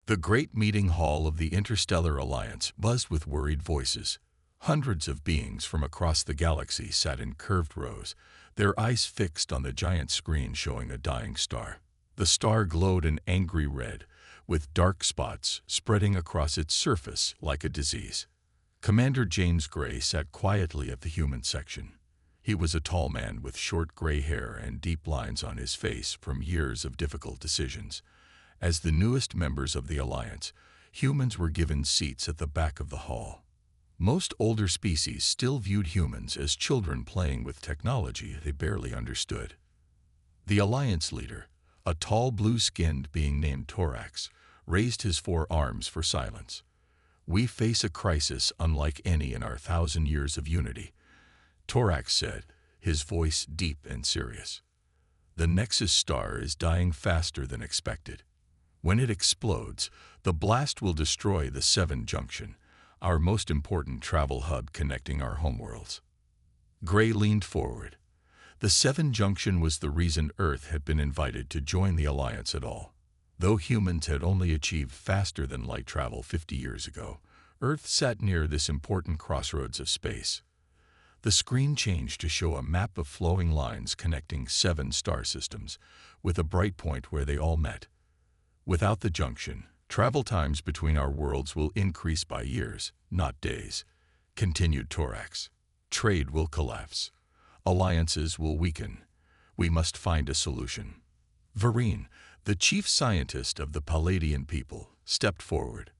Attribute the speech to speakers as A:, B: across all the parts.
A: The great meeting hall of the Interstellar Alliance buzzed with worried voices. Hundreds of beings from across the galaxy sat in curved rows, their eyes fixed on the giant screen showing a dying star. The star glowed an angry red, with dark spots spreading across its surface like a disease. Commander James Gray sat quietly at the human section. He was a tall man with short gray hair and deep lines on his face from years of difficult decisions. As the newest members of the Alliance, humans were given seats at the back of the hall. Most older species still viewed humans as children playing with technology they barely understood. The Alliance leader, a tall blue-skinned being named Torax, raised his 4 arms for silence. "We face a crisis unlike any in our 1,000 years of unity," Torax said, his voice deep and serious. "The Nexus star is dying faster than expected. When it explodes, the blast will destroy the 7 Junction, our most important travel hub connecting our homeworlds." Gray leaned forward. The 7 Junction was the reason Earth had been invited to join the Alliance at all. Though humans had only achieved faster-than-light travel 50 years ago, Earth sat near this important crossroads of space. The screen changed to show a map of flowing lines connecting 7 star systems, with a bright point where they all met. "Without the junction, travel times between our worlds will increase by years, not days," continued Torax. "Trade will collapse. Alliances will weaken. We must find a solution." Vereen, the chief scientist of the Palladian people, stepped forward.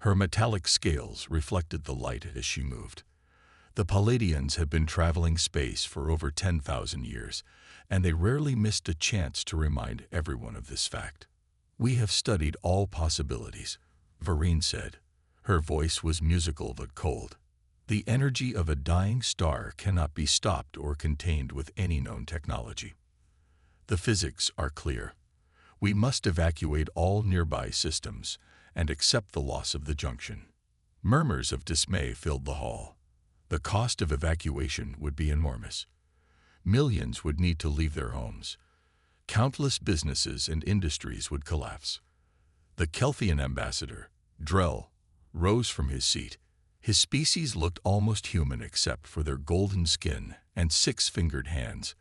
A: Her metallic scales reflected the light as she moved. The Palladians had been traveling space for over 10,000 years, and they rarely missed a chance to remind everyone of this fact. "We have studied all possibilities," Vereen said. Her voice was musical but cold. "The energy of a dying star cannot be stopped or contained with any known technology. The physics are clear. We must evacuate all nearby systems and accept the loss of the junction." Murmurs of dismay filled the hall. The cost of evacuation would be enormous. Millions would need to leave their homes. Countless businesses and industries would collapse. The Kelthian ambassador, Drell, rose from his seat. His species looked almost human except for their golden skin and 6-fingered hands.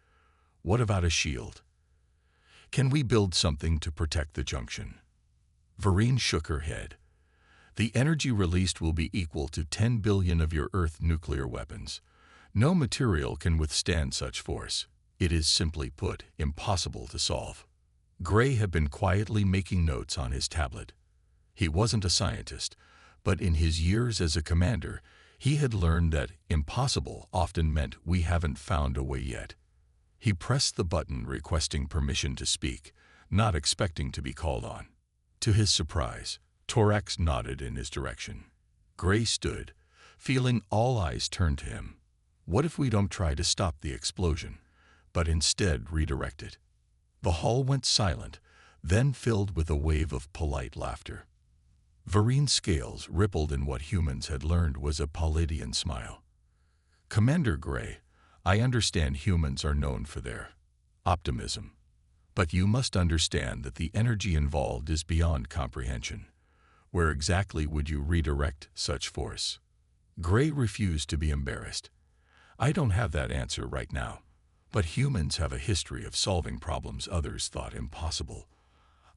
A: "What about a shield? Can we build something to protect the junction?" Vereen shook her head. "The energy released will be equal to 10 billion of your Earth nuclear weapons. No material can withstand such force. It is, simply put, impossible to solve." Gray had been quietly making notes on his tablet. He wasn't a scientist, but in his years as a commander, he had learned that impossible often meant we haven't found a way yet. He pressed the button requesting permission to speak, not expecting to be called on. To his surprise, Torax nodded in his direction. Gray stood, feeling all eyes turned to him. "What if we don't try to stop the explosion, but instead redirect it?" The hall went silent, then filled with a wave of polite laughter. Vereen's scales rippled in what humans had learned was a Palladian smile. "Commander Gray, I understand humans are known for their optimism. But you must understand that the energy involved is beyond comprehension. Where exactly would you redirect such force?" Gray refused to be embarrassed. "I don't have that answer right now. But humans have a history of solving problems others thought impossible.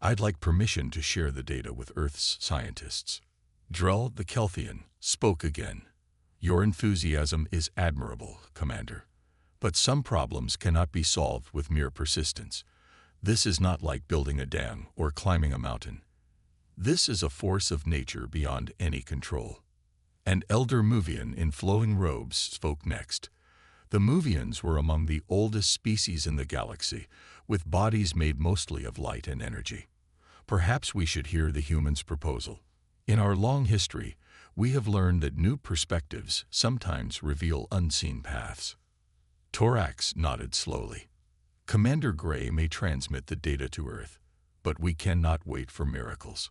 A: I'd like permission to share the data with Earth's scientists." Drell the Kelthian spoke again. "Your enthusiasm is admirable, Commander. But some problems cannot be solved with mere persistence. This is not like building a dam or climbing a mountain. This is a force of nature beyond any control." An elder Movian in flowing robes spoke next. The Movians were among the oldest species in the galaxy, with bodies made mostly of light and energy. "Perhaps we should hear the humans' proposal. In our long history, we have learned that new perspectives sometimes reveal unseen paths." Torax nodded slowly. "Commander Gray may transmit the data to Earth, but we cannot wait for miracles.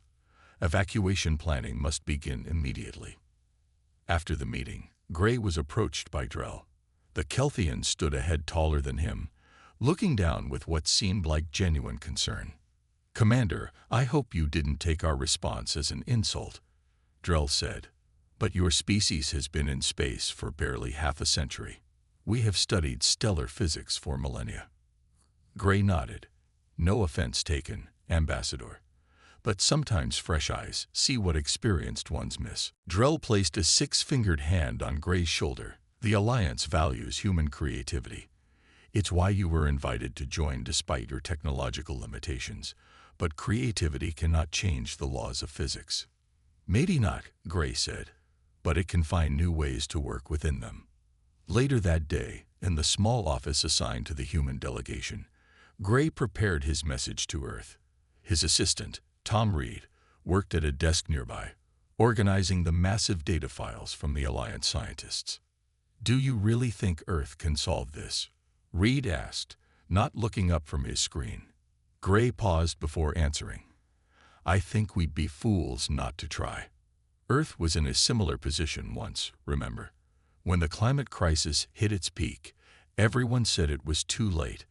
A: Evacuation planning must begin immediately." After the meeting, Gray was approached by Drell. The Kelthian stood a head taller than him, looking down with what seemed like genuine concern. "Commander, I hope you didn't take our response as an insult," Drell said. "But your species has been in space for barely half a century. We have studied stellar physics for millennia." Gray nodded. "No offense taken, Ambassador. But sometimes fresh eyes see what experienced ones miss." Drell placed a six-fingered hand on Gray's shoulder. "The Alliance values human creativity. It's why you were invited to join despite your technological limitations. But creativity cannot change the laws of physics." "Maybe not," Gray said, "but it can find new ways to work within them." Later that day, in the small office assigned to the human delegation, Gray prepared his message to Earth. His assistant, Tom Reed, worked at a desk nearby, organizing the massive data files from the Alliance scientists. "Do you really think Earth can solve this?" Reed asked, not looking up from his screen. Gray paused before answering. "I think we'd be fools not to try. Earth was in a similar position once, remember? When the climate crisis hit its peak, everyone said it was too late,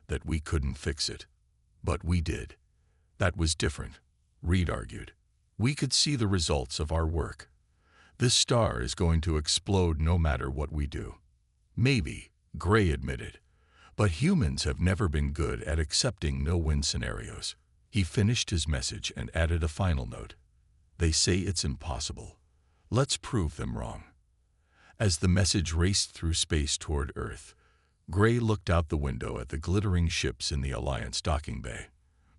A: that we couldn't fix it. But we did. That was different," Reed argued. "We could see the results of our work. This star is going to explode no matter what we do." "Maybe," Gray admitted, "but humans have never been good at accepting no-win scenarios." He finished his message and added a final note. "They say it's impossible. Let's prove them wrong." As the message raced through space toward Earth, Gray looked out the window at the glittering ships in the Alliance docking bay.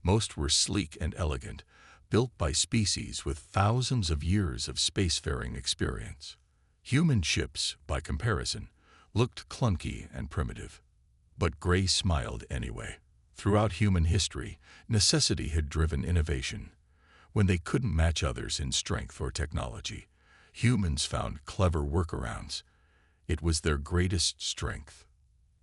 A: Most were sleek and elegant, built by species with thousands of years of spacefaring experience. Human ships, by comparison, looked clunky and primitive. But Gray smiled anyway. Throughout human history, necessity had driven innovation. When they couldn't match others in strength or technology, humans found clever workarounds. It was their greatest strength.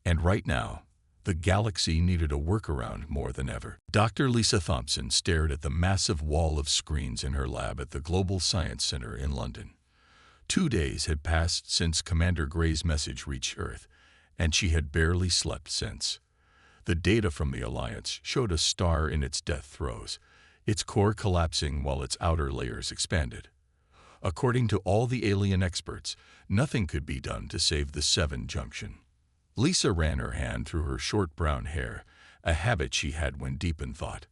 A: And right now, the galaxy needed a workaround more than ever. Dr. Lisa Thompson stared at the massive wall of screens in her lab at the Global Science Center in London. 2 days had passed since Commander Gray's message reached Earth, and she had barely slept since. The data from the Alliance showed a star in its death throes, its core collapsing while its outer layers expanded. According to all the alien experts, nothing could be done to save the 7 junction. Lisa ran her hand through her short brown hair, a habit she had when deep in thought.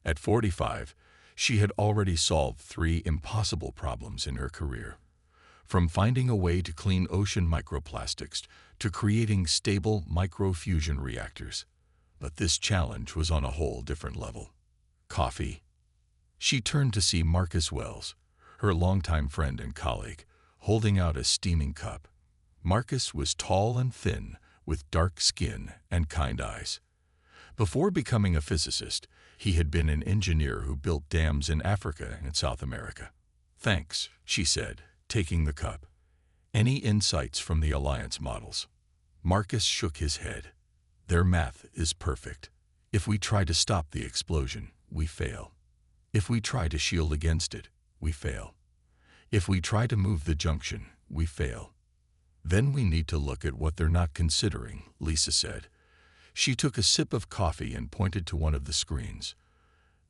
A: At 45, she had already solved 3 impossible problems in her career. From finding a way to clean ocean microplastics to creating stable microfusion reactors. But this challenge was on a whole different level. Coffee? She turned to see Marcus Wells, her longtime friend and colleague, holding out a steaming cup. Marcus was tall and thin, with dark skin and kind eyes. Before becoming a physicist, he had been an engineer who built dams in Africa and South America. "Thanks," she said, taking the cup. "Any insights from the Alliance models?" Marcus shook his head. "Their math is perfect. If we try to stop the explosion, we fail. If we try to shield against it, we fail. If we try to move the junction, we fail. Then we need to look at what they're not considering," Lisa said. She took a sip of coffee and pointed to one of the screens.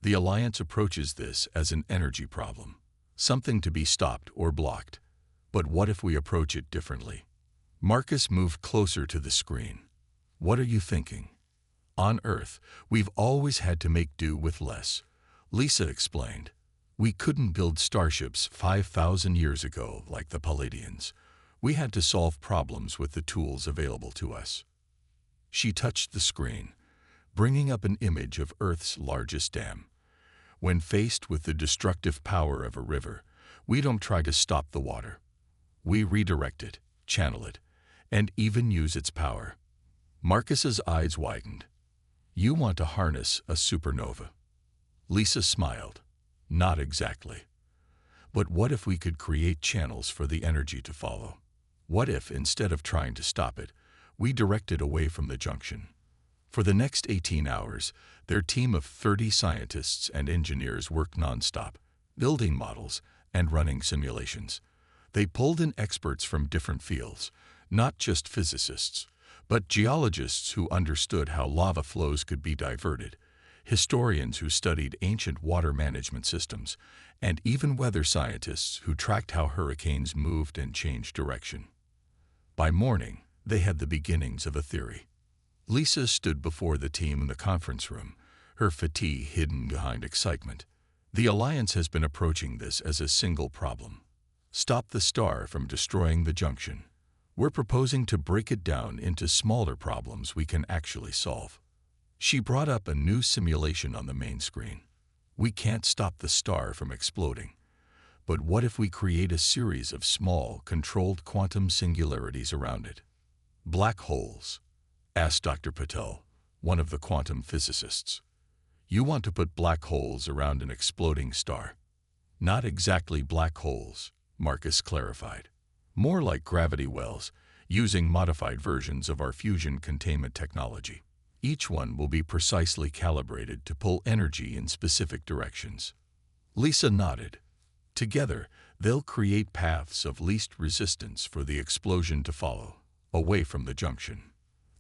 A: "The Alliance approaches this as an energy problem, something to be stopped or blocked. But what if we approach it differently?" Marcus moved closer to the screen. "What are you thinking?" "On Earth, we've always had to make do with less," Lisa explained. "We couldn't build starships 5,000 years ago like the Palladians. We had to solve problems with the tools available to us." She touched the screen, bringing up an image of Earth's largest dam. "When faced with the destructive power of a river, we don't try to stop the water. We redirect it, channel it, and even use its power." Marcus's eyes widened. "You want to harness a supernova?" Lisa smiled. "Not exactly. But what if we could create channels for the energy to follow? What if, instead of trying to stop it, we direct it away from the junction?" For the next 18 hours, their team of 30 scientists and engineers worked nonstop, building models and running simulations. They pulled in experts from different fields, not just physicists, but geologists who understood how lava flows could be diverted, historians who studied ancient water management systems, and even weather scientists who tracked how hurricanes moved and changed direction. By morning, they had the beginnings of a theory. Lisa stood before the team in the conference room, her fatigue hidden behind excitement. The Alliance has been approaching this as a single problem. Stop the star from destroying the junction. We're proposing to break it down into smaller problems we can actually solve. She brought up a new simulation on the main screen. We can't stop the star from exploding. But what if we create a series of small, controlled quantum singularities around it? Black holes, asked Dr. Patel, one of the quantum physicists. You want to put black holes around an exploding star? Not exactly black holes, Marcus clarified. More like gravity wells, using modified versions of our fusion containment technology. Each one will be precisely calibrated to pull energy in specific directions. Lisa nodded. Together, they'll create paths of least resistance for the explosion to follow, away from the junction.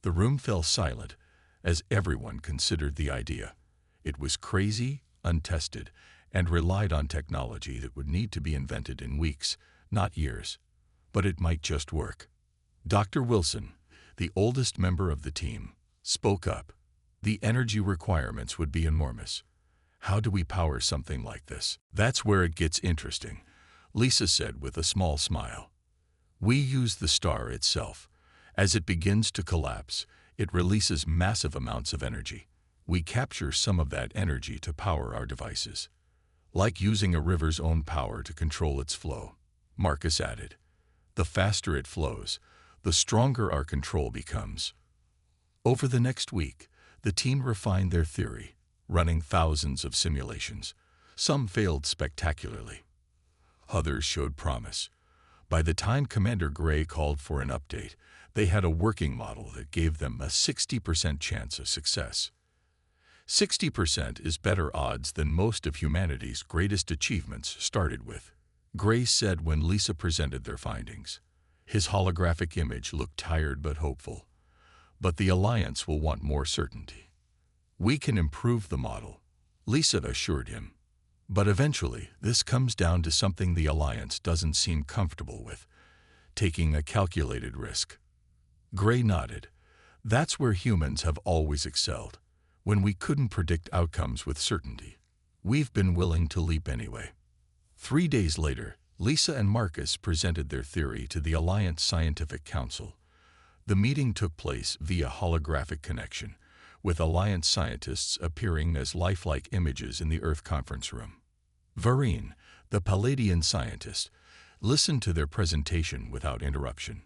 A: The room fell silent as everyone considered the idea. It was crazy, untested, and relied on technology that would need to be invented in weeks, not years. But it might just work. Dr. Wilson, the oldest member of the team, spoke up. The energy requirements would be enormous. How do we power something like this? That's where it gets interesting, Lisa said with a small smile. We use the star itself. As it begins to collapse, it releases massive amounts of energy. We capture some of that energy to power our devices. Like using a river's own power to control its flow, Marcus added. The faster it flows, the stronger our control becomes. Over the next week, the team refined their theory, running thousands of simulations. Some failed spectacularly. Others showed promise. By the time Commander Gray called for an update, they had a working model that gave them a 60% chance of success. 60% is better odds than most of humanity's greatest achievements started with, Gray said when Lisa presented their findings. His holographic image looked tired but hopeful. But the Alliance will want more certainty. We can improve the model, Lisa assured him. But eventually, this comes down to something the Alliance doesn't seem comfortable with, taking a calculated risk. Gray nodded. That's where humans have always excelled. When we couldn't predict outcomes with certainty, we've been willing to leap anyway. 3 days later, Lisa and Marcus presented their theory to the Alliance Scientific Council. The meeting took place via holographic connection, with Alliance scientists appearing as lifelike images in the Earth conference room. Vareen, the Palladian scientist, listened to their presentation without interruption.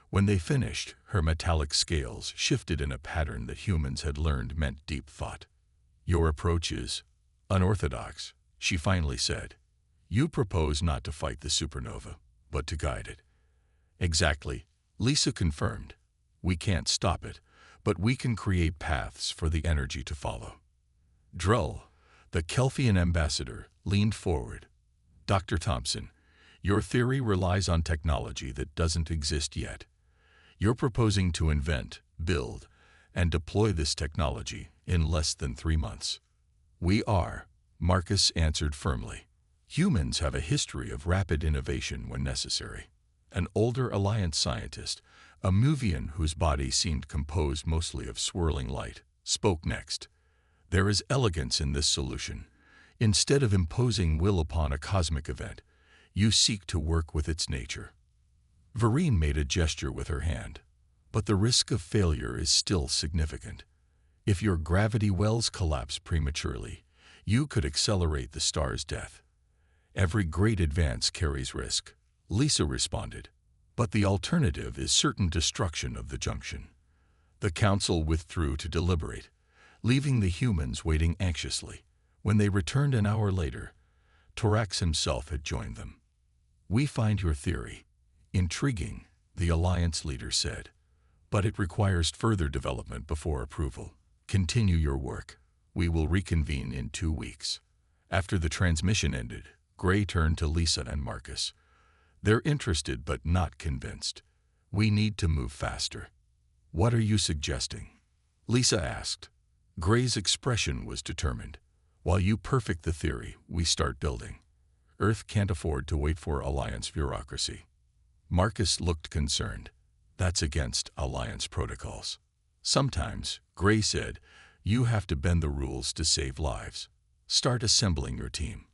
A: When they finished, her metallic scales shifted in a pattern that humans had learned meant deep thought. Your approach is unorthodox, she finally said. You propose not to fight the supernova, but to guide it. Exactly, Lisa confirmed. We can't stop it, but we can create paths for the energy to follow. Drull, the Kelfian ambassador, leaned forward. Dr. Thompson, your theory relies on technology that doesn't exist yet. You're proposing to invent, build, and deploy this technology in less than 3 months. We are, Marcus answered firmly. Humans have a history of rapid innovation when necessary. An older Alliance scientist, a Muvian whose body seemed composed mostly of swirling light, spoke next. There is elegance in this solution. Instead of imposing will upon a cosmic event, you seek to work with its nature. Vareen made a gesture with her hand. But the risk of failure is still significant. If your gravity wells collapse prematurely, you could accelerate the star's death. Every great advance carries risk, Lisa responded. But the alternative is certain destruction of the junction. The council withdrew to deliberate, leaving the humans waiting anxiously. When they returned an hour later, Torax himself had joined them. We find your theory intriguing, the Alliance leader said. But it requires further development before approval. Continue your work. We will reconvene in 2 weeks. After the transmission ended, Gray turned to Lisa and Marcus. They're interested but not convinced. We need to move faster. What are you suggesting? Lisa asked. Gray's expression was determined. While you perfect the theory, we start building. Earth can't afford to wait for Alliance bureaucracy. Marcus looked concerned. That's against Alliance protocols. Sometimes, Gray said, you have to bend the rules to save lives. Start assembling your team.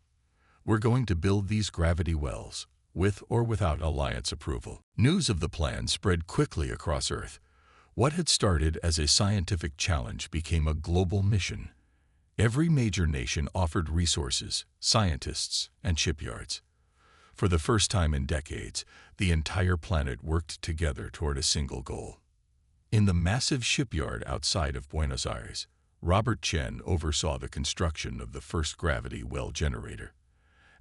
A: We're going to build these gravity wells, with or without Alliance approval. News of the plan spread quickly across Earth. What had started as a scientific challenge became a global mission. Every major nation offered resources, scientists, and shipyards. For the first time in decades, the entire planet worked together toward a single goal. In the massive shipyard outside of Buenos Aires, Robert Chen oversaw the construction of the first gravity well generator.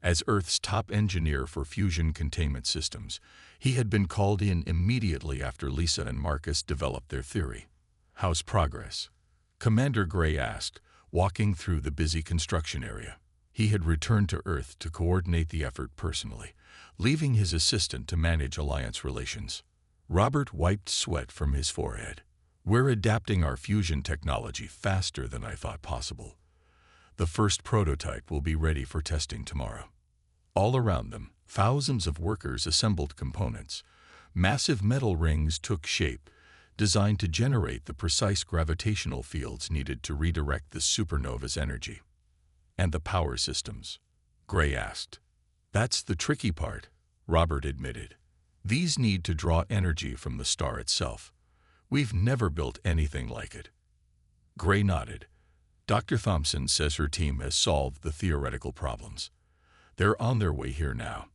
A: As Earth's top engineer for fusion containment systems, he had been called in immediately after Lisa and Marcus developed their theory. How's progress? Commander Gray asked, walking through the busy construction area. He had returned to Earth to coordinate the effort personally, leaving his assistant to manage Alliance relations. Robert wiped sweat from his forehead. We're adapting our fusion technology faster than I thought possible. The first prototype will be ready for testing tomorrow. All around them, thousands of workers assembled components. Massive metal rings took shape, designed to generate the precise gravitational fields needed to redirect the supernova's energy. And the power systems? Gray asked. That's the tricky part, Robert admitted. These need to draw energy from the star itself. We've never built anything like it. Gray nodded. Dr. Thompson says her team has solved the theoretical problems. They're on their way here now.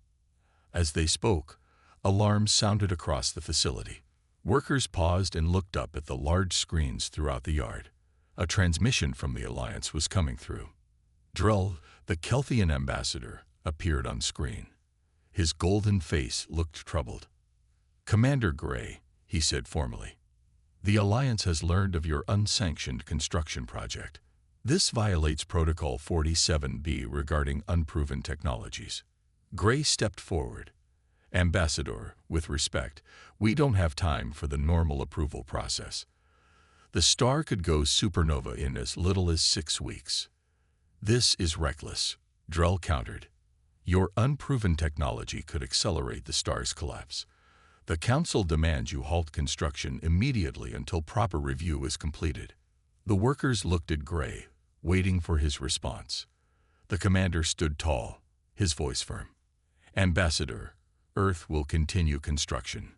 A: As they spoke, alarms sounded across the facility. Workers paused and looked up at the large screens throughout the yard. A transmission from the Alliance was coming through. Drell, the Kelthian ambassador, appeared on screen. His golden face looked troubled. Commander Gray, he said formally, the Alliance has learned of your unsanctioned construction project. This violates Protocol 47B regarding unproven technologies. Gray stepped forward. Ambassador, with respect, we don't have time for the normal approval process. The star could go supernova in as little as 6 weeks. This is reckless, Drell countered. Your unproven technology could accelerate the star's collapse. The Council demands you halt construction immediately until proper review is completed. The workers looked at Gray, waiting for his response. The commander stood tall, his voice firm. Ambassador, Earth will continue construction.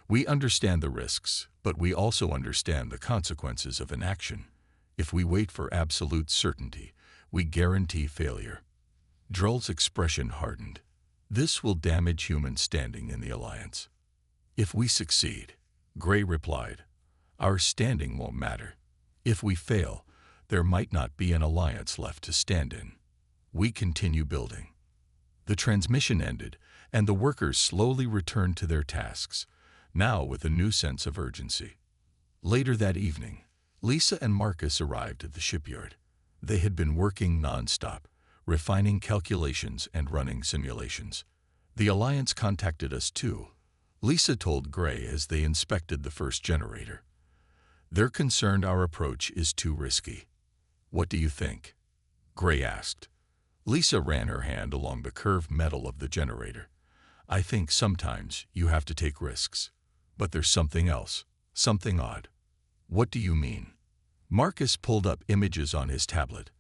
A: We understand the risks, but we also understand the consequences of inaction. If we wait for absolute certainty, we guarantee failure. Drell's expression hardened. This will damage human standing in the Alliance. If we succeed, Gray replied, our standing won't matter. If we fail, there might not be an Alliance left to stand in. We continue building. The transmission ended, and the workers slowly returned to their tasks, now with a new sense of urgency. Later that evening, Lisa and Marcus arrived at the shipyard. They had been working non-stop, refining calculations and running simulations. The Alliance contacted us too, Lisa told Gray as they inspected the first generator. They're concerned our approach is too risky. What do you think? Gray asked. Lisa ran her hand along the curved metal of the generator. I think sometimes you have to take risks. But there's something else, something odd. What do you mean? Marcus pulled up images on his tablet.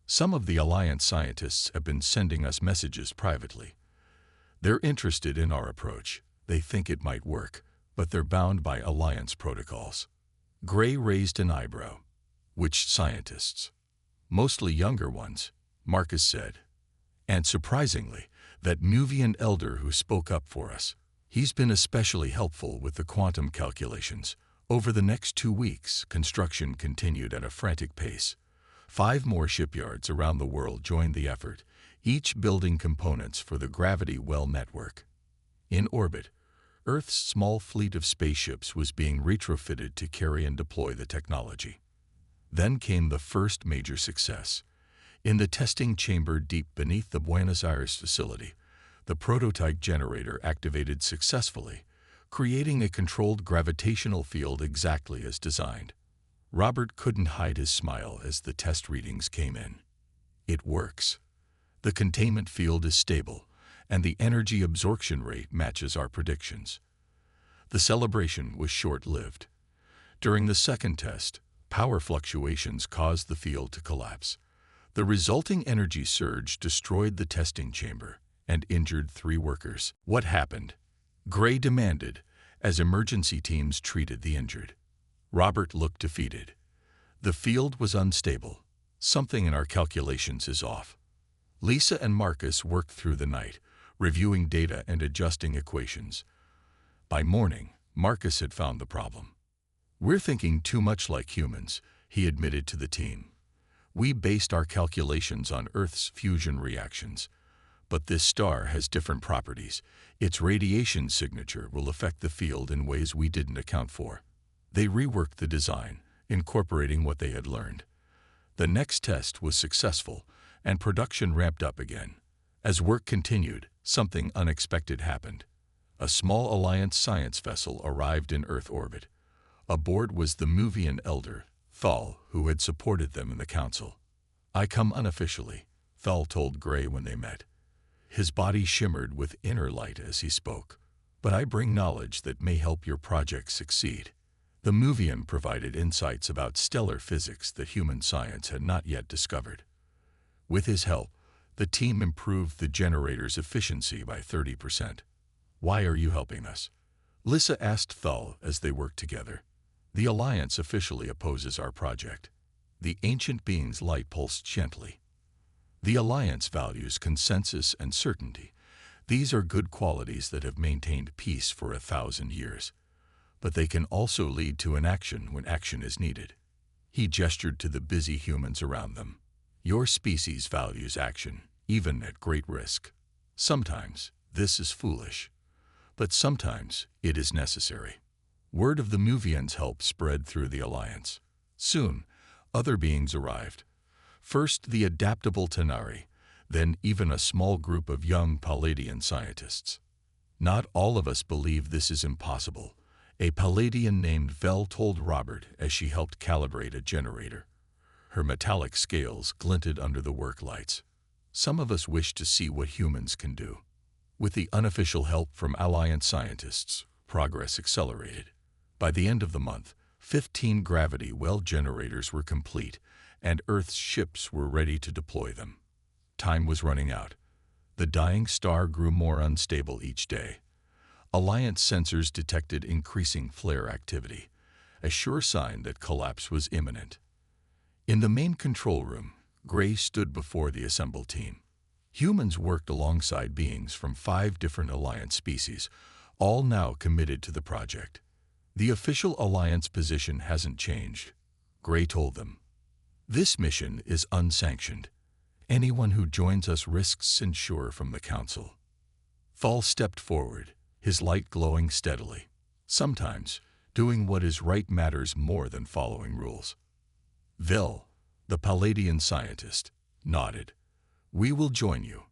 A: Some of the Alliance scientists have been sending us messages privately. They're interested in our approach. They think it might work, but they're bound by Alliance protocols. Gray raised an eyebrow. Which scientists? Mostly younger ones, Marcus said. And surprisingly, that Muvian elder who spoke up for us. He's been especially helpful with the quantum calculations. Over the next 2 weeks, construction continued at a frantic pace. 5 more shipyards around the world joined the effort, each building components for the gravity well network. In orbit, Earth's small fleet of spaceships was being retrofitted to carry and deploy the technology. Then came the first major success. In the testing chamber deep beneath the Buenos Aires facility, the prototype generator activated successfully, creating a controlled gravitational field exactly as designed. Robert couldn't hide his smile as the test readings came in. It works. The containment field is stable, and the energy absorption rate matches our predictions. The celebration was short-lived. During the second test, power fluctuations caused the field to collapse. The resulting energy surge destroyed the testing chamber and injured 3 workers. What happened? Gray demanded, as emergency teams treated the injured. Robert looked defeated. The field was unstable. Something in our calculations is off. Lisa and Marcus worked through the night, reviewing data and adjusting equations. By morning, Marcus had found the problem. "We're thinking too much like humans," he admitted to the team. "We based our calculations on Earth's fusion reactions. But this star has different properties. Its radiation signature will affect the field in ways we didn't account for." They reworked the design, incorporating what they had learned. The next test was successful, and production ramped up again. As work continued, something unexpected happened. A small Alliance science vessel arrived in Earth orbit. Aboard was the Muvian elder, Thal, who had supported them in the council. "I come unofficially," Thal told Gray when they met. His body shimmered with inner light as he spoke. "But I bring knowledge that may help your project succeed." The Muvian provided insights about stellar physics that human science had not yet discovered. With his help, the team improved the generator's efficiency by 30%. "Why are you helping us?" Lissa asked Thal as they worked together. "The Alliance officially opposes our project." The ancient being's light pulsed gently. "The Alliance values consensus and certainty. These are good qualities that have maintained peace for 1,000 years. But they can also lead to inaction when action is needed." He gestured to the busy humans around them. "Your species values action, even at great risk. Sometimes this is foolish, but sometimes it is necessary." Word of the Muvians' help spread through the Alliance. Soon, other beings arrived. First the adaptable Tanari, then even a small group of young Palladian scientists. "Not all of us believe this is impossible," a Palladian named Vel told Robert as she helped calibrate a generator. Her metallic scales glinted under the work lights. "Some of us wish to see what humans can do." With the unofficial help from Alliance scientists, progress accelerated. By the end of the month, 15 gravity well generators were complete, and Earth's ships were ready to deploy them. Time was running out. The dying star grew more unstable each day. Alliance sensors detected increasing flare activity, a sure sign that collapse was imminent. In the main control room, Gray stood before the assembled team. Humans worked alongside beings from 5 different Alliance species, all now committed to the project. "The official Alliance position hasn't changed," Gray told them. "This mission is unsanctioned. Anyone who joins us risks censure from the Council." Thal stepped forward, his light glowing steadily. "Sometimes, doing what is right matters more than following rules." Vel, the Palladian scientist, nodded. "We will join you."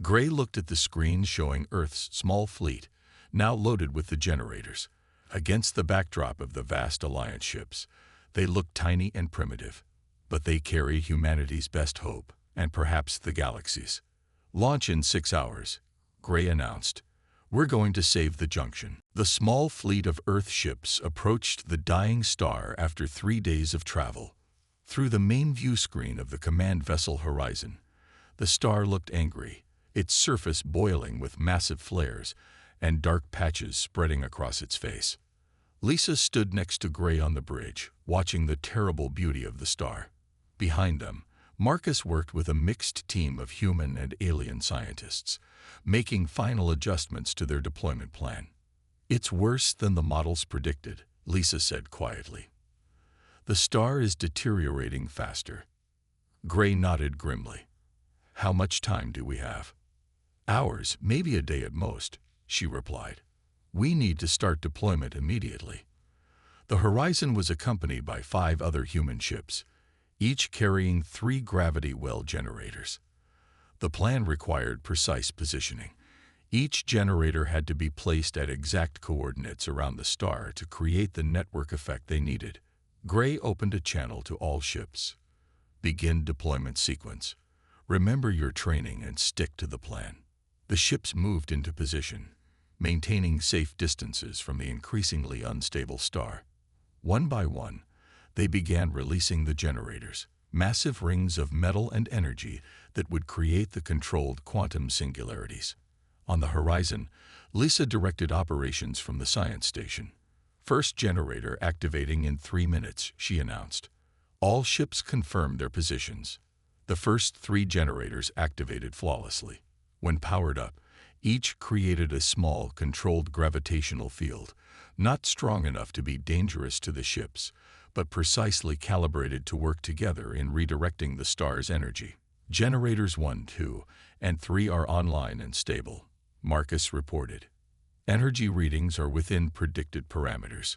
A: Gray looked at the screen showing Earth's small fleet, now loaded with the generators. Against the backdrop of the vast Alliance ships, they looked tiny and primitive. But they carry humanity's best hope, and perhaps the galaxy's. "Launch in 6 hours," Gray announced. "We're going to save the junction." The small fleet of Earth ships approached the dying star after 3 days of travel. Through the main view screen of the command vessel horizon, the star looked angry, its surface boiling with massive flares and dark patches spreading across its face. Lisa stood next to Gray on the bridge, watching the terrible beauty of the star. Behind them, Marcus worked with a mixed team of human and alien scientists, making final adjustments to their deployment plan. "It's worse than the models predicted," Lisa said quietly. "The star is deteriorating faster." Gray nodded grimly. "How much time do we have?" "Hours, maybe a day at most," she replied. "We need to start deployment immediately." The horizon was accompanied by 5 other human ships, each carrying 3 gravity well generators. The plan required precise positioning. Each generator had to be placed at exact coordinates around the star to create the network effect they needed. Gray opened a channel to all ships. Begin deployment sequence. Remember your training and stick to the plan. The ships moved into position, maintaining safe distances from the increasingly unstable star. One by one, they began releasing the generators, massive rings of metal and energy that would create the controlled quantum singularities. On the horizon, Lisa directed operations from the science station. First generator activating in 3 minutes, she announced. All ships confirmed their positions. The first 3 generators activated flawlessly. When powered up, each created a small, controlled gravitational field, not strong enough to be dangerous to the ships, but precisely calibrated to work together in redirecting the star's energy. Generators 1, 2, and 3 are online and stable, Marcus reported. Energy readings are within predicted parameters.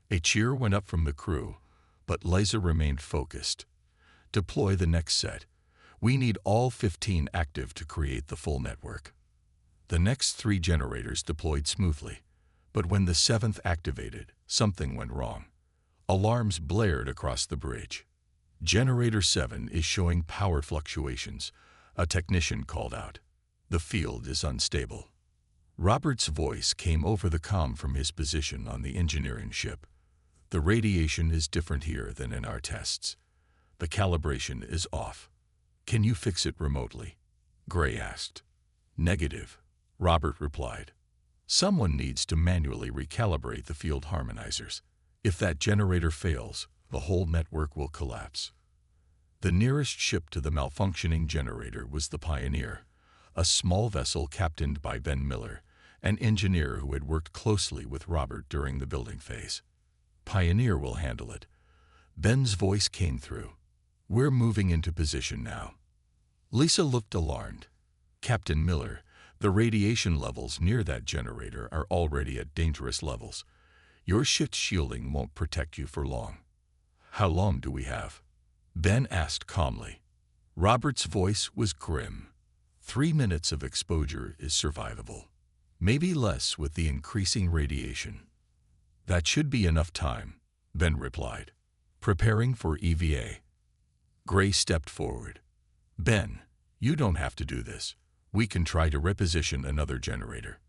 A: A cheer went up from the crew, but Liza remained focused. Deploy the next set. We need all 15 active to create the full network. The next 3 generators deployed smoothly, but when the 7th activated, something went wrong. Alarms blared across the bridge. Generator 7 is showing power fluctuations, a technician called out. The field is unstable. Robert's voice came over the comm from his position on the engineering ship. The radiation is different here than in our tests. The calibration is off. Can you fix it remotely? Gray asked. Negative, Robert replied. Someone needs to manually recalibrate the field harmonizers. If that generator fails, the whole network will collapse. The nearest ship to the malfunctioning generator was the Pioneer, a small vessel captained by Ben Miller, an engineer who had worked closely with Robert during the building phase. Pioneer will handle it. Ben's voice came through. We're moving into position now. Lisa looked alarmed. Captain Miller, the radiation levels near that generator are already at dangerous levels. Your ship's shielding won't protect you for long. How long do we have? Ben asked calmly. Robert's voice was grim. 3 minutes of exposure is survivable. Maybe less with the increasing radiation. That should be enough time, Ben replied. Preparing for EVA. Gray stepped forward. Ben, you don't have to do this. We can try to reposition another generator.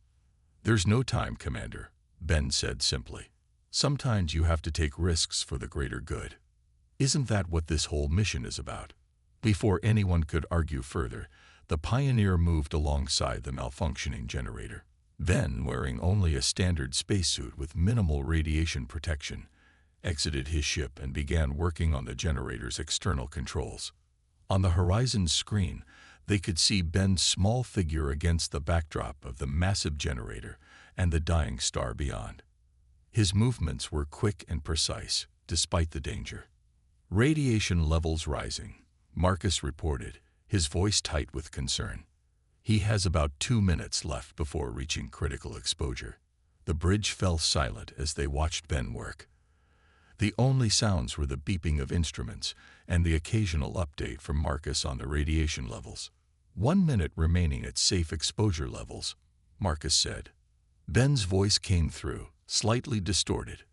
A: There's no time, Commander, Ben said simply. Sometimes you have to take risks for the greater good. Isn't that what this whole mission is about? Before anyone could argue further, the Pioneer moved alongside the malfunctioning generator. Ben, wearing only a standard spacesuit with minimal radiation protection, exited his ship and began working on the generator's external controls. On the horizon screen, they could see Ben's small figure against the backdrop of the massive generator and the dying star beyond. His movements were quick and precise, despite the danger. Radiation levels rising, Marcus reported, his voice tight with concern. He has about 2 minutes left before reaching critical exposure. The bridge fell silent as they watched Ben work. The only sounds were the beeping of instruments and the occasional update from Marcus on the radiation levels. 1 minute remaining at safe exposure levels, Marcus said. Ben's voice came through, slightly distorted.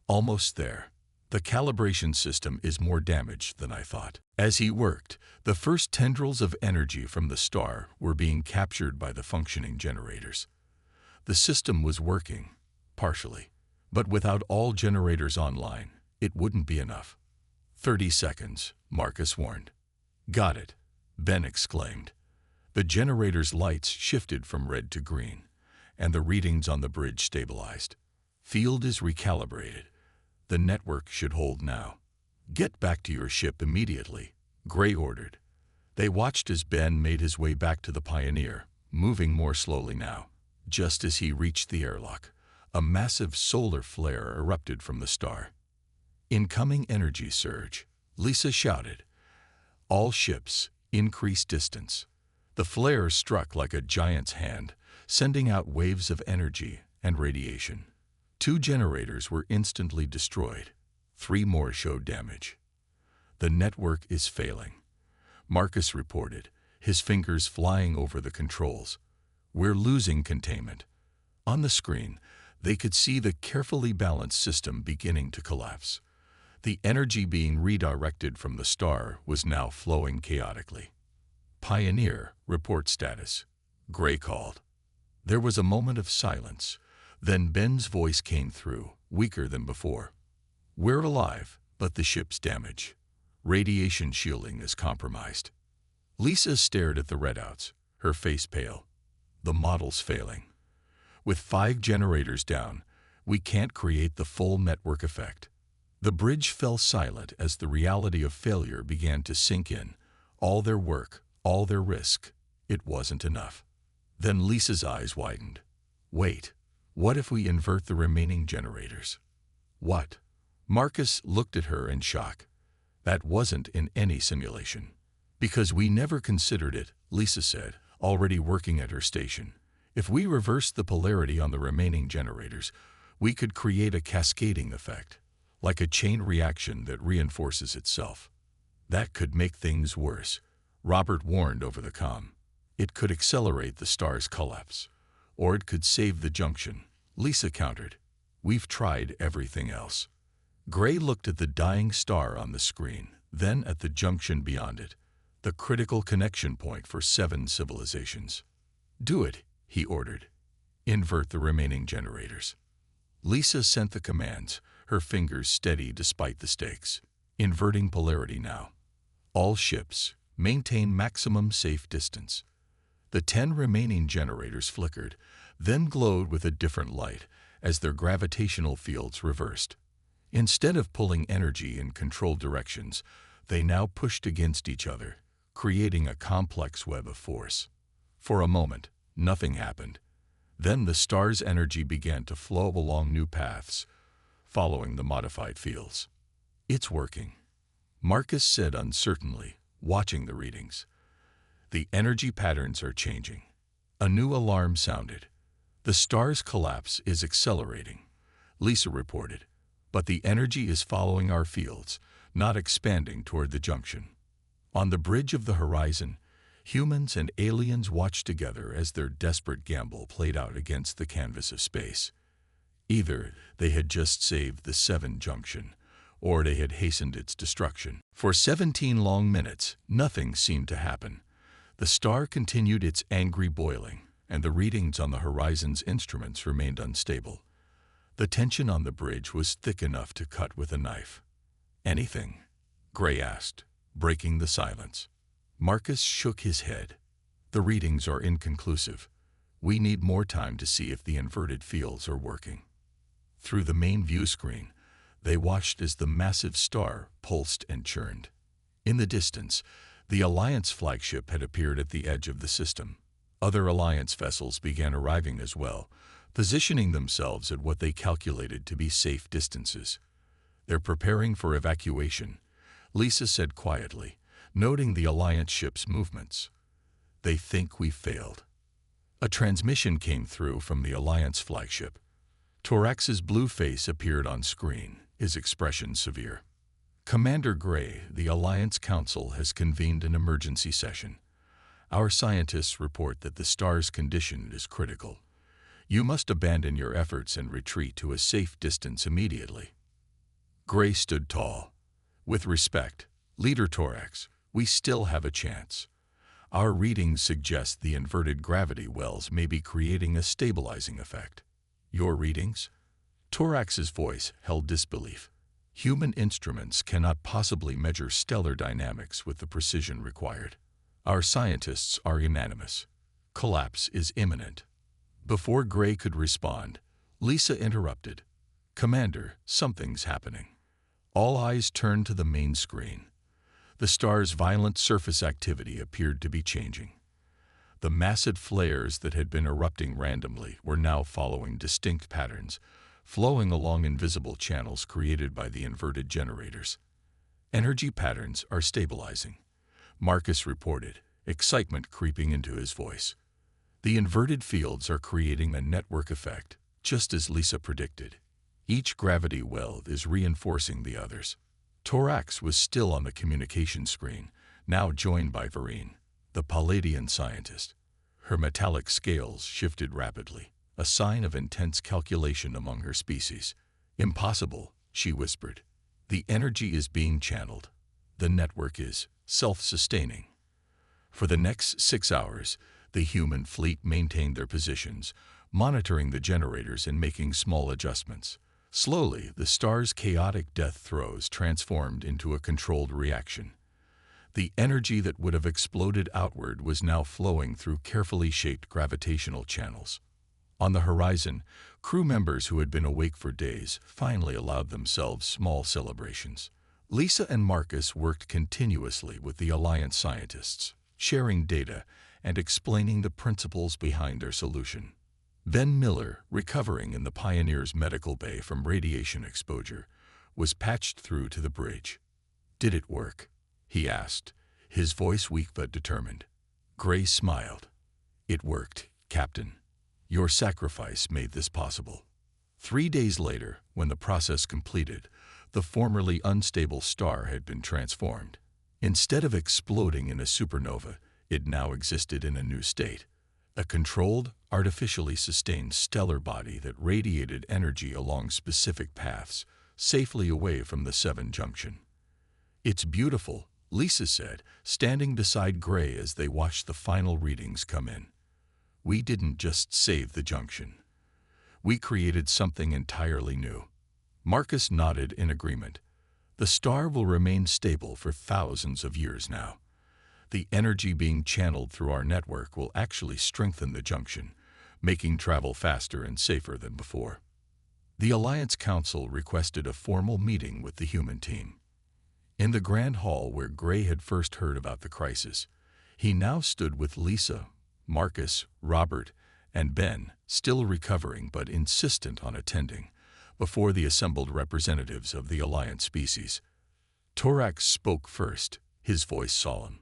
A: Almost there. The calibration system is more damaged than I thought. As he worked, the first tendrils of energy from the star were being captured by the functioning generators. The system was working, partially, but without all generators online, it wouldn't be enough. 30 seconds, Marcus warned. Got it, Ben exclaimed. The generator's lights shifted from red to green, and the readings on the bridge stabilized. Field is recalibrated. The network should hold now. Get back to your ship immediately, Gray ordered. They watched as Ben made his way back to the Pioneer, moving more slowly now. Just as he reached the airlock, a massive solar flare erupted from the star. Incoming energy surge, Lisa shouted. All ships, increase distance. The flare struck like a giant's hand, sending out waves of energy and radiation. 2 generators were instantly destroyed. 3 more showed damage. The network is failing, Marcus reported, his fingers flying over the controls. We're losing containment. On the screen, they could see the carefully balanced system beginning to collapse. The energy being redirected from the star was now flowing chaotically. "Pioneer, report status," Gray called. There was a moment of silence. Then Ben's voice came through, weaker than before. "We're alive, but the ship's damaged. Radiation shielding is compromised." Lisa stared at the readouts, her face pale. "The model's failing. With 5 generators down, we can't create the full network effect." The bridge fell silent as the reality of failure began to sink in. All their work, all their risk, it wasn't enough. Then Lisa's eyes widened. "Wait, what if we invert the remaining generators?" "What?" Marcus looked at her in shock. "That wasn't in any simulation." "Because we never considered it," Lisa said, already working at her station. "If we reversed the polarity on the remaining generators, we could create a cascading effect, like a chain reaction that reinforces itself. That could make things worse," Robert warned over the comm. "It could accelerate the star's collapse. Or it could save the junction," Lisa countered. "We've tried everything else." Gray looked at the dying star on the screen, then at the junction beyond it, the critical connection point for 7 civilizations. "Do it," he ordered. "Invert the remaining generators." Lisa sent the commands, her fingers steady despite the stakes. "Inverting polarity now. All ships, maintain maximum safe distance." The 10 remaining generators flickered, then glowed with a different light as their gravitational fields reversed. Instead of pulling energy in controlled directions, they now pushed against each other, creating a complex web of force. For a moment, nothing happened. Then the star's energy began to flow along new paths, following the modified fields. "It's working," Marcus said uncertainly, watching the readings. "The energy patterns are changing." A new alarm sounded. "The star's collapse is accelerating," Lisa reported, "but the energy is following our fields, not expanding toward the junction." On the bridge of the horizon, humans and aliens watched together as their desperate gamble played out against the canvas of space. Either they had just saved the 7 junction, or they had hastened its destruction. For 17 long minutes, nothing seemed to happen. The star continued its angry boiling, and the readings on the horizon's instruments remained unstable. The tension on the bridge was thick enough to cut with a knife. "Anything?" Gray asked, breaking the silence. Marcus shook his head. "The readings are inconclusive. We need more time to see if the inverted fields are working." Through the main view screen, they watched as the massive star pulsed and churned. In the distance, the Alliance flagship had appeared at the edge of the system. Other Alliance vessels began arriving as well, positioning themselves at what they calculated to be safe distances. "They're preparing for evacuation," Lisa said quietly, noting the Alliance ship's movements. "They think we failed." A transmission came through from the Alliance flagship. Torax's blue face appeared on screen, his expression severe. "Commander Gray, the Alliance Council has convened an emergency session. Our scientists report that the star's condition is critical. You must abandon your efforts and retreat to a safe distance immediately." Gray stood tall. "With respect, Leader Torax, we still have a chance. Our readings suggest the inverted gravity wells may be creating a stabilizing effect." "Your readings?" Torax's voice held disbelief. "Human instruments cannot possibly measure stellar dynamics with the precision required. Our scientists are unanimous. Collapse is imminent." Before Gray could respond, Lisa interrupted. "Commander, something's happening." All eyes turned to the main screen. The star's violent surface activity appeared to be changing. The massive flares that had been erupting randomly were now following distinct patterns, flowing along invisible channels created by the inverted generators. "Energy patterns are stabilizing," Marcus reported, excitement creeping into his voice. "The inverted fields are creating a network effect, just as Lisa predicted. Each gravity well is reinforcing the others." Torax was still on the communication screen, now joined by Vereen, the Palladian scientist. Her metallic scales shifted rapidly, a sign of intense calculation among her species. "Impossible," she whispered. The energy is being channeled. The network is self-sustaining. For the next 6 hours, the human fleet maintained their positions, monitoring the generators and making small adjustments. Slowly, the star's chaotic death throes transformed into a controlled reaction. The energy that would have exploded outward was now flowing through carefully shaped gravitational channels. On the horizon, crew members who had been awake for days finally allowed themselves small celebrations. Lisa and Marcus worked continuously with the Alliance scientists, sharing data and explaining the principles behind their solution. Ben Miller, recovering in the Pioneer's medical bay from radiation exposure, was patched through to the bridge. "Did it work?" he asked, his voice weak but determined. Gray smiled. "It worked, Captain. Your sacrifice made this possible." 3 days later, when the process completed, the formerly unstable star had been transformed. Instead of exploding in a supernova, it now existed in a new state, a controlled, artificially sustained stellar body that radiated energy along specific paths, safely away from the 7 junction. "It's beautiful," Lisa said, standing beside Gray as they watched the final readings come in. "We didn't just save the junction. We created something entirely new." Marcus nodded in agreement. "The star will remain stable for thousands of years now. The energy being channeled through our network will actually strengthen the junction, making travel faster and safer than before." The Alliance Council requested a formal meeting with the human team. In the grand hall where Gray had first heard about the crisis, he now stood with Lisa, Marcus, Robert, and Ben, still recovering but insistent on attending, before the assembled representatives of the Alliance species. Torax spoke first, his voice solemn.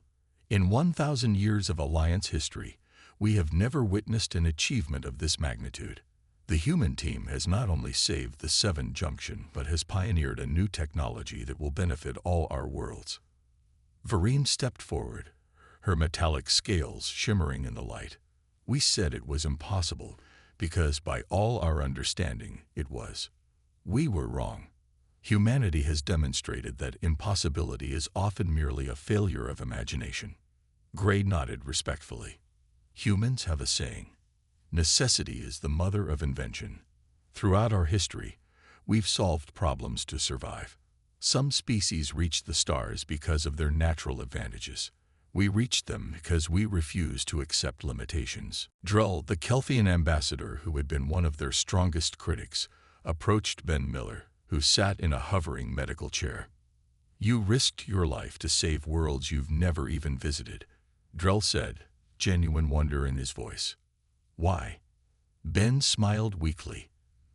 A: "In 1,000 years of Alliance history, we have never witnessed an achievement of this magnitude. The human team has not only saved the 7 junction, but has pioneered a new technology that will benefit all our worlds." Vereen stepped forward, her metallic scales shimmering in the light. "We said it was impossible, because by all our understanding, it was. We were wrong. Humanity has demonstrated that impossibility is often merely a failure of imagination." Gray nodded respectfully. "Humans have a saying. Necessity is the mother of invention. Throughout our history, we've solved problems to survive. Some species reach the stars because of their natural advantages. We reached them because we refused to accept limitations." Drell, the Kelfian ambassador who had been one of their strongest critics, approached Ben Miller, who sat in a hovering medical chair. "You risked your life to save worlds you've never even visited," Drell said, genuine wonder in his voice. "Why?" Ben smiled weakly.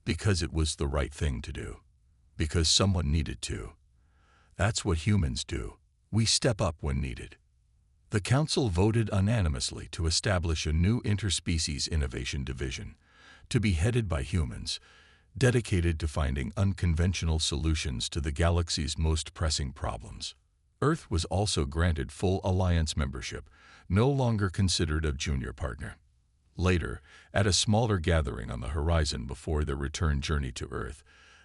A: "Because it was the right thing to do. Because someone needed to. That's what humans do. We step up when needed." The council voted unanimously to establish a new interspecies innovation division, to be headed by humans, dedicated to finding unconventional solutions to the galaxy's most pressing problems. Earth was also granted full Alliance membership, no longer considered a junior partner. Later, at a smaller gathering on the horizon before their return journey to Earth,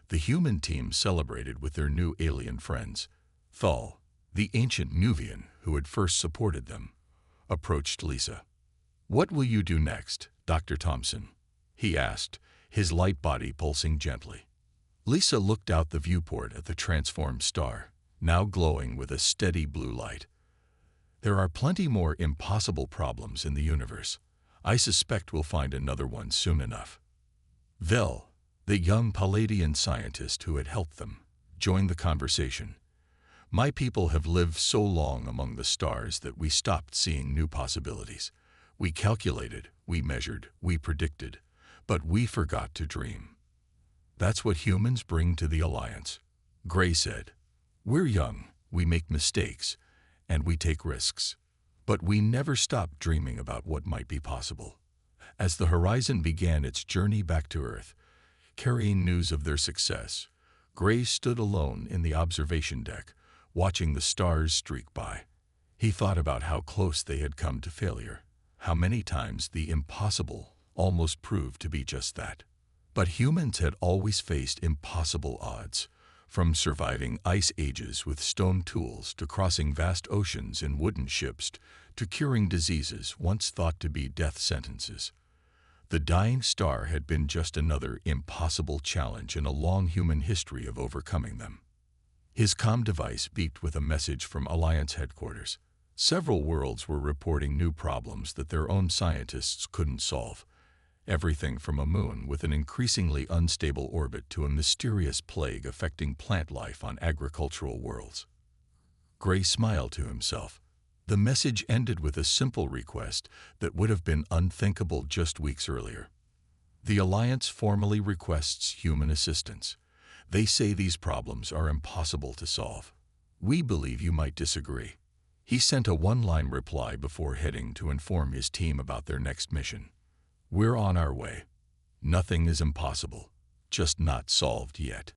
A: the human team celebrated with their new alien friends. Thal, the ancient Nuvian who had first supported them, approached Lisa. "What will you do next, Dr. Thompson?" he asked, his light body pulsing gently. Lisa looked out the viewport at the transformed star, now glowing with a steady blue light. "There are plenty more impossible problems in the universe. I suspect we'll find another one soon enough." Vel, the young Palladian scientist who had helped them, joined the conversation. "My people have lived so long among the stars that we stopped seeing new possibilities. We calculated, we measured, we predicted, but we forgot to dream. That's what humans bring to the Alliance," Gray said. "We're young, we make mistakes, and we take risks. But we never stopped dreaming about what might be possible." As the Horizon began its journey back to Earth, carrying news of their success, Gray stood alone in the observation deck, watching the stars streak by. He thought about how close they had come to failure, how many times the impossible almost proved to be just that. But humans had always faced impossible odds, From surviving ice ages with stone tools to crossing vast oceans in wooden ships to curing diseases once thought to be death sentences. The dying star had been just another impossible challenge in a long human history of overcoming them. His comm device beeped with a message from Alliance headquarters. Several worlds were reporting new problems that their own scientists couldn't solve. Everything from a moon with an increasingly unstable orbit to a mysterious plague affecting plant life on agricultural worlds. Gray smiled to himself. The message ended with a simple request that would have been unthinkable just weeks earlier. The Alliance formally requests human assistance. They say these problems are impossible to solve. We believe you might disagree. He sent a one-line reply before heading to inform his team about their next mission. We're on our way. Nothing is impossible, just not solved yet.